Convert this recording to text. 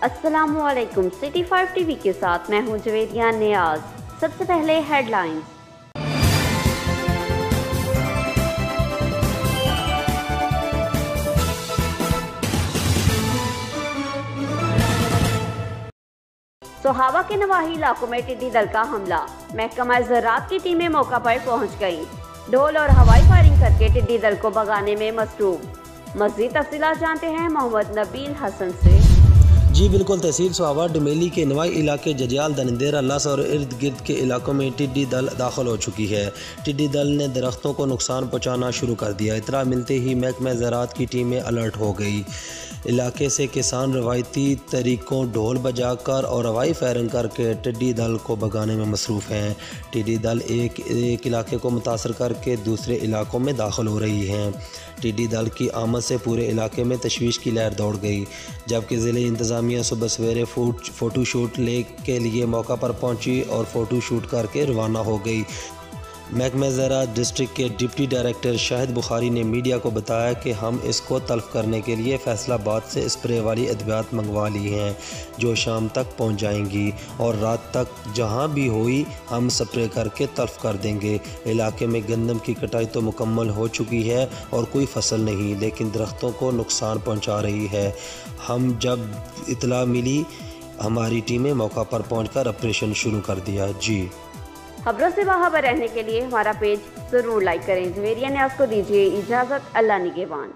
अस्सलामुअलैकुम। City 5 TV के साथ मैं हूं जवेदिया नियाज। सबसे पहले हेडलाइंस। सोहावा के नवाही इलाकों में टिड्डी दल का हमला। महकमा ज़राअत की टीमें मौका पर पहुंच गईं। ढोल और हवाई फायरिंग करके टिड्डी दल को भगाने में मसरूफ। मज़ीद तफसीलात जानते हैं मोहम्मद नबील हसन से। जी बिल्कुल, तहसील सोहावा डुमेली के नवाई इलाके जजियाल दनदेरा लस और इर्द गिर्द के इलाकों में टिड्डी दल दाखिल हो चुकी है। टिड्डी दल ने दरख्तों को नुकसान पहुंचाना शुरू कर दिया। इतला मिलते ही महकमा ज़राअत की टीमें अलर्ट हो गई। इलाके से किसान रवायती तरीक़ों ढोल बजाकर और हवाई फायरिंग करके टिड्डी दल को भगाने में मसरूफ़ हैं। टिड्डी दल एक इलाके को मुतासर करके दूसरे इलाकों में दाखिल हो रही हैं। टिड्डी दल की आमद से पूरे इलाके में तशवीश की लहर दौड़ गई, जबकि ज़िले इंतज़ामिया सुबह सवेरे फ़ोटो शूट के लिए मौका पर पहुंची और फ़ोटो शूट करके रवाना हो गई। महकमा ज़राअत डिस्ट्रिक्ट के डिप्टी डायरेक्टर शाहिद बुखारी ने मीडिया को बताया कि हम इसको तल्फ़ करने के लिए फैसलाबाद से स्प्रे वाली अद्वियात मंगवा ली हैं, जो शाम तक पहुंच जाएंगी और रात तक जहां भी हुई हम स्प्रे करके तल्फ़ कर देंगे। इलाके में गंदम की कटाई तो मुकम्मल हो चुकी है और कोई फसल नहीं, लेकिन दरख्तों को नुकसान पहुँचा रही है। हम जब इतला मिली हमारी टीमें मौका पर पहुँचकर ऑपरेशन शुरू कर दिया। जी, खबरों से बाखबर रहने के लिए हमारा पेज जरूर लाइक करें। जवेदिया न्याज़ को दीजिए इजाज़त। अल्लाह निगहबान।